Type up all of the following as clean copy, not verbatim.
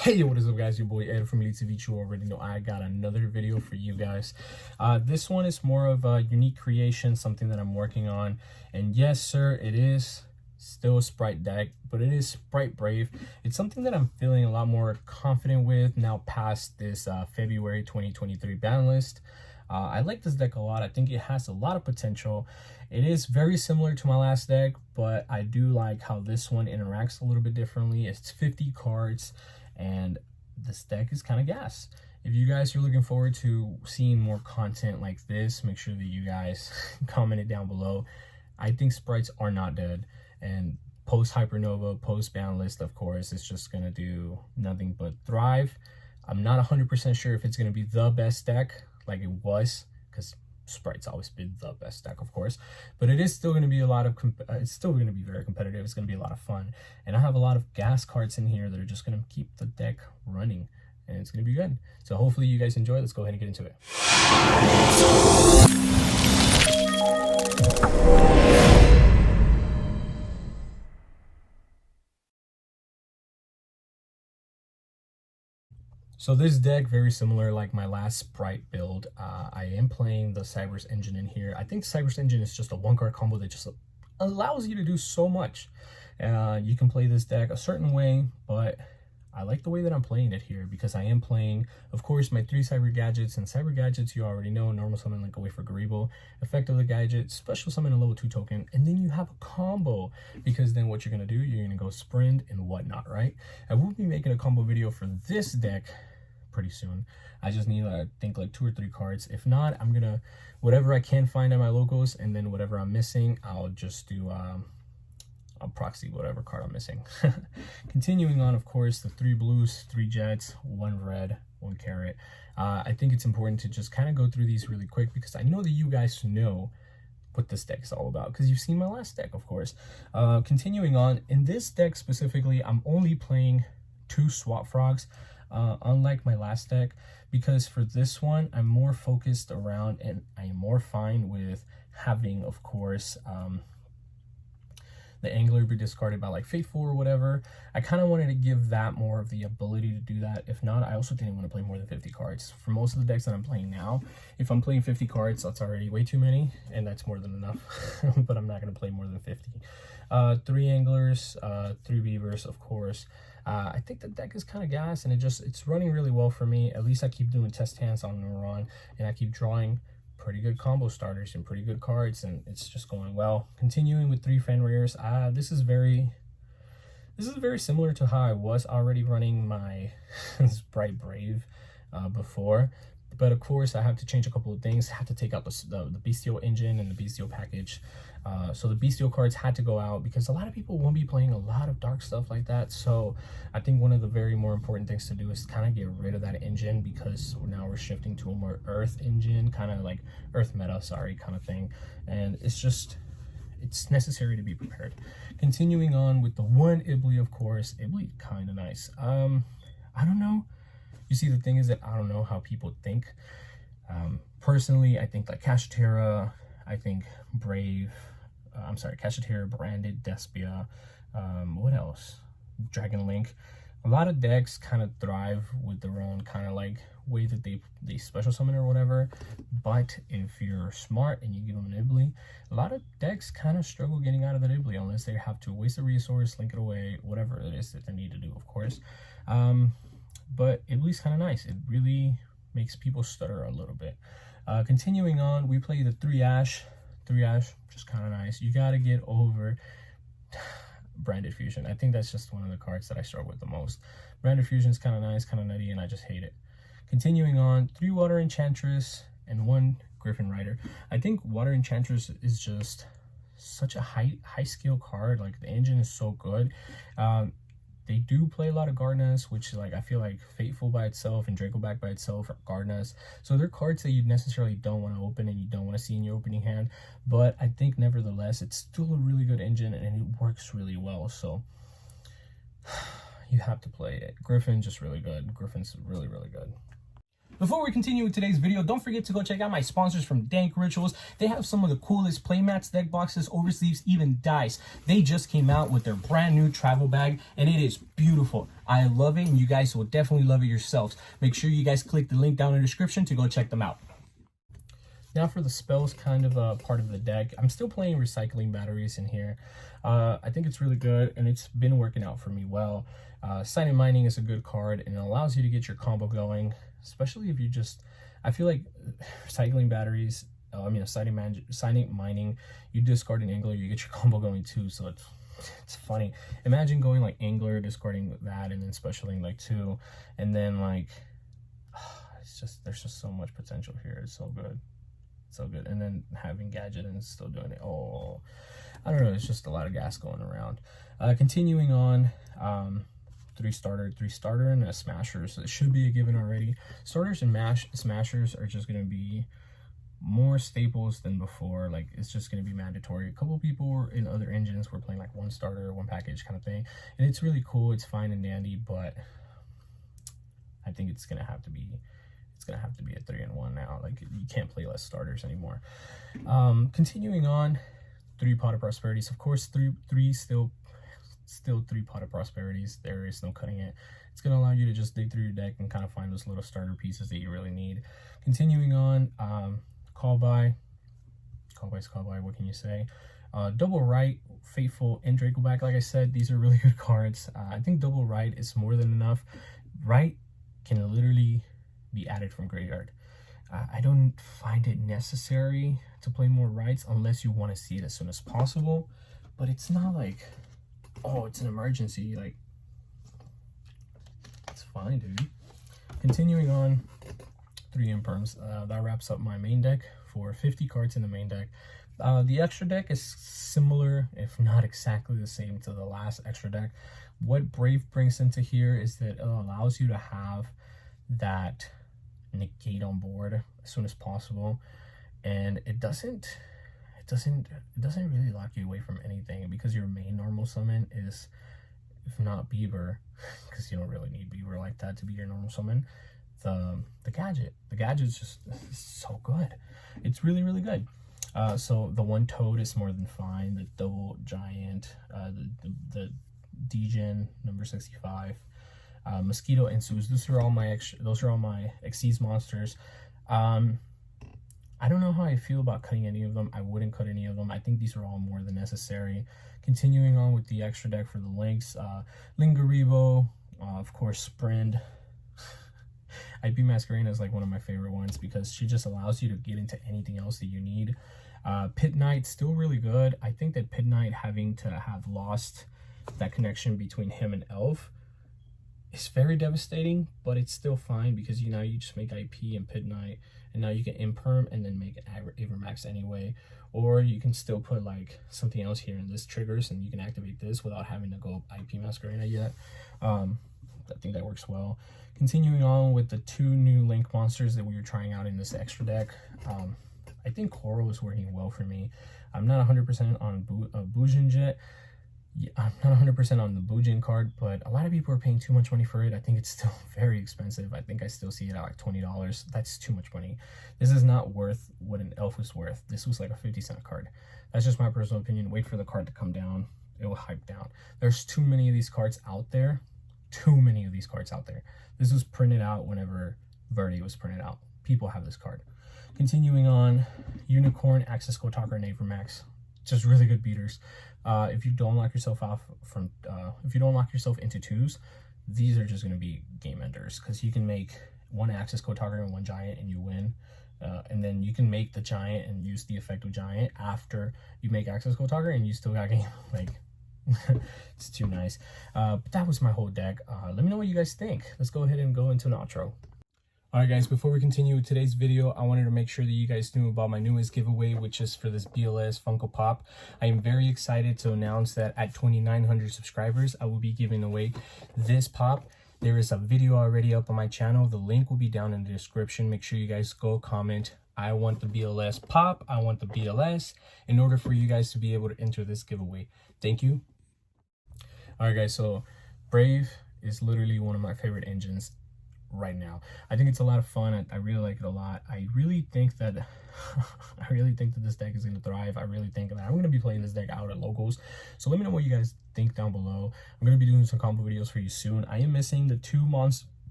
Hey, what is up, guys? Your boy Ed from Savij. You already know I got another video for you guys. This one is more of a unique creation, something that I'm working on. And yes, sir, it is still a Spright deck, but it is Spright Brave. It's something that I'm feeling a lot more confident with now past this February 2023 ban list. I like this deck a lot. I think it has a lot of potential. It is very similar to my last deck, but I do like how this one interacts a little bit differently. It's 50 cards. And this deck is kind of gas. If you guys are looking forward to seeing more content like this, make sure that you guys comment it down below. I think Sprites are not dead, and post Hypernova, post Banlist, of course, it's just gonna do nothing but thrive. I'm not 100% sure if it's gonna be the best deck like it was, because Sprite's always been the best deck, of course, but it is still going to be a lot of it's still going to be very competitive. It's going to be a lot of fun, and I have a lot of gas cards in here that are just going to keep the deck running, and it's going to be good. So hopefully you guys enjoy. Let's go ahead and get into it. So this deck, very similar like my last Spright build. I am playing the Cyber's Engine in here. I think Cyber's Engine is just a one-card combo that just allows you to do so much. You can play this deck a certain way, but I like the way that I'm playing it here because I am playing, of course, my 3 Cyber Gadgets. And Cyber Gadgets, you already know, normal summon, Link Away for Garibo, effect of the gadget, special summon a level 2 token, and then you have a combo, because then what you're going to do, you're going to go sprint and whatnot, right? I will be making a combo video for this deck pretty soon. I just need I think like 2 or 3 cards. If not, I'm gonna whatever I can find at my logos, and then whatever I'm missing, I'll just do I'll proxy whatever card I'm missing. Continuing on, of course, the 3 blues, 3 jets, 1 red, 1 carrot. I think it's important to just kind of go through these really quick because I know that you guys know what this deck is all about because you've seen my last deck, of course. Continuing on, in this deck specifically, I'm only playing 2 swap frogs. Unlike my last deck, because for this one I'm more focused around, and I am more fine with having, of course, the angler be discarded by like Fateful or whatever. I kind of wanted to give that more of the ability to do that. If not, I also didn't want to play more than 50 cards. For most of the decks that I'm playing now, if I'm playing 50 cards, that's already way too many, and that's more than enough. But I'm not going to play more than 50. 3 anglers, 3 beavers, of course. I think the deck is kind of gas, and it's running really well for me. At least I keep doing test hands on Neuron, and I keep drawing pretty good combo starters and pretty good cards, and it's just going well. Continuing with 3 Fenrir's, this is very similar to how I was already running my Spright Brave before. But of course, I have to change a couple of things. I have to take out the Bestial engine and the Bestial package. So the Bestial cards had to go out because a lot of people won't be playing a lot of dark stuff like that. So I think one of the very more important things to do is kind of get rid of that engine, because now we're shifting to a more Earth engine, kind of like Earth meta, sorry, kind of thing. And it's necessary to be prepared. Continuing on with the 1 Ibli, of course. Ibli, kind of nice. I don't know. You see, the thing is that I don't know how people think. Personally, I think like Kashatera, I think Brave, Kashatera, Branded, Despia, what else? Dragon Link. A lot of decks kind of thrive with their own kind of like way that they special summon or whatever. But if you're smart and you give them an Ibli, a lot of decks kind of struggle getting out of that Ibli unless they have to waste a resource, link it away, whatever it is that they need to do, of course. But Ibli's kind of nice. It really makes people stutter a little bit. Continuing on, we play the 3 Ash. 3 Ash, just kind of nice. You got to get over Branded Fusion. I think that's just one of the cards that I struggle with the most. Branded Fusion is kind of nice, kind of nutty, and I just hate it. Continuing on, 3 Water Enchantress and 1 Griffin Rider. I think Water Enchantress is just such a high skill card. Like, the engine is so good. They do play a lot of Gardenas, which is like, I feel like Fateful by itself and Dracoback by itself are Gardenas. So they're cards that you necessarily don't want to open and you don't want to see in your opening hand. But I think nevertheless, it's still a really good engine and it works really well. So you have to play it. Griffin's just really good. Griffin's really, really good. Before we continue with today's video, don't forget to go check out my sponsors from Dank Rituals. They have some of the coolest playmats, deck boxes, oversleeves, even dice. They just came out with their brand new travel bag, and it is beautiful. I love it, and you guys will definitely love it yourselves. Make sure you guys click the link down in the description to go check them out. Now for the spells, kind of a part of the deck. I'm still playing recycling batteries in here. I think it's really good, and it's been working out for me well. Signing Mining is a good card, and it allows you to get your combo going, especially if you just... I feel like recycling batteries, signing mining, you discard an angler, you get your combo going too, so it's funny. Imagine going like angler, discarding that, and then specialing like 2, and then like... there's just so much potential here. It's so good. So good. And then having gadget and still doing it. Oh, I don't know, it's just a lot of gas going around. Continuing on, 3 starter and a smasher, so it should be a given already. Starters and smashers are just going to be more staples than before. Like, it's just going to be mandatory. A couple people in other engines were playing like 1 starter, 1 package kind of thing, and it's really cool, it's fine and dandy, but I think it's gonna have to be a 3-in-1 now. Like, you can't play less starters anymore. Continuing on, 3 Pot of Prosperities. Of course, still 3 Pot of Prosperities. There is no cutting it. It's gonna allow you to just dig through your deck and kind of find those little starter pieces that you really need. Continuing on, Call by, what can you say? Double Right, Faithful, and Dracoback. Like I said, these are really good cards. I think Double Right is more than enough. Right can literally be added from graveyard. I don't find it necessary to play more rights unless you want to see it as soon as possible, but it's not like, oh, it's an emergency. Like, it's fine, dude. Continuing on, 3 Imperms. That wraps up my main deck for 50 cards in the main deck. The extra deck is similar, if not exactly the same, to the last extra deck. What Brave brings into here is that it allows you to have that negate on board as soon as possible, and it doesn't really lock you away from anything, because your main normal summon is, if not Beaver, because you don't really need Beaver like that to be your normal summon, the gadget is just so good. It's really, really good. So the 1 Toad is more than fine. The double giant, the Degen number 65, Mosquito and Suze, those are all my Xyz monsters. I don't know how I feel about cutting any of them. I wouldn't cut any of them. I think these are all more than necessary. Continuing on with the extra deck for the links, Lingaribo, of course, Sprint. IP Masquerena is like one of my favorite ones because she just allows you to get into anything else that you need. Pit Knight, still really good. I think that Pit Knight, having to have lost that connection between him and Elf, it's very devastating, but it's still fine because, you know, you just make IP and Pit Knight, and now you can Imperm and then make Avermax anyway. Or you can still put like something else here, and this triggers, and you can activate this without having to go IP Masquerena yet. I think that works well. Continuing on with the 2 new Link monsters that we were trying out in this extra deck. I think Coral is working well for me. I'm not 100% on Bujin yet. Yeah, I'm not 100% on the Bujin card, but a lot of people are paying too much money for it. I think it's still very expensive. I think I still see it at like $20. That's too much money. This is not worth what an Elf was worth. This was like a 50-cent card. That's just my personal opinion. Wait for the card to come down. It will hype down. There's too many of these cards out there. This was printed out whenever Verde was printed out. People have this card. Continuing on, Unicorn, Access Code Talker, and Avermax. Just really good beaters. If you don't lock yourself off from, if you don't lock yourself into 2s, these are just going to be game enders, because you can make 1 Access Code Talker and 1 Giant and you win. And then you can make the Giant and use the effect of Giant after you make Access Code Talker, and you still got game. Like, it's too nice. But that was my whole deck. Let me know what you guys think. Let's go ahead and go into an outro. Alright guys, before we continue with today's video, I wanted to make sure that you guys knew about my newest giveaway, which is for this BLS Funko Pop. I am very excited to announce that at 2,900 subscribers, I will be giving away this pop. There is a video already up on my channel. The link will be down in the description. Make sure you guys go comment, I want the BLS pop, I want the BLS, in order for you guys to be able to enter this giveaway. Thank you. Alright guys, so Brave is literally one of my favorite engines right now. I think it's a lot of fun. I really like it a lot. I really think that I really think that this deck is going to thrive. I really think that I'm going to be playing this deck out at locals. So let me know what you guys think down below. I'm going to be doing some combo videos for you soon. I am missing the two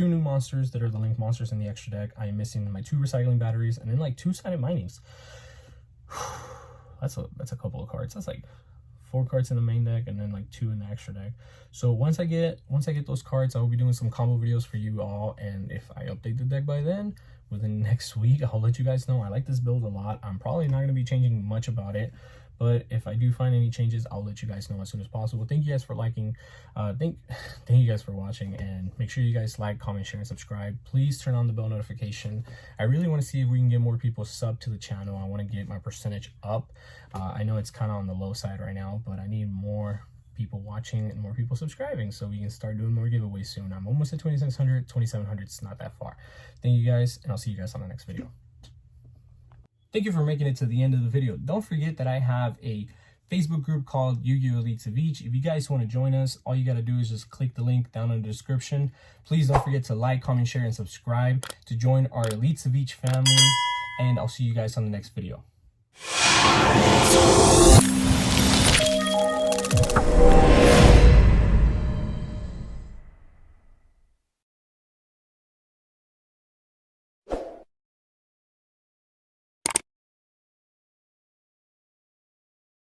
new monsters that are the Link monsters in the extra deck. I am missing my 2 recycling batteries and then like 2-sided minings. That's a couple of cards. That's like 4 cards in the main deck and then like 2 in the extra deck. So once I get those cards, I will be doing some combo videos for you all, and if I update the deck by then, within next week, I'll let you guys know. I like this build a lot. I'm probably not going to be changing much about it, but if I do find any changes, I'll let you guys know as soon as possible. Thank you guys for liking. Thank you guys for watching, and make sure you guys like, comment, share, and subscribe. Please turn on the bell notification. I really want to see if we can get more people sub to the channel. I want to get my percentage up. I know it's kind of on the low side right now, but I need more people watching and more people subscribing so we can start doing more giveaways soon. I'm almost at 2600, 2700. It's not that far. Thank you guys, and I'll see you guys on the next video. Thank you for making it to the end of the video. Don't forget that I have a Facebook group called YuGiOh Elite Savij. If you guys want to join us, all you got to do is just click the link down in the description. Please don't forget to like, comment, share, and subscribe to join our Elite Savij family, and I'll see you guys on the next video.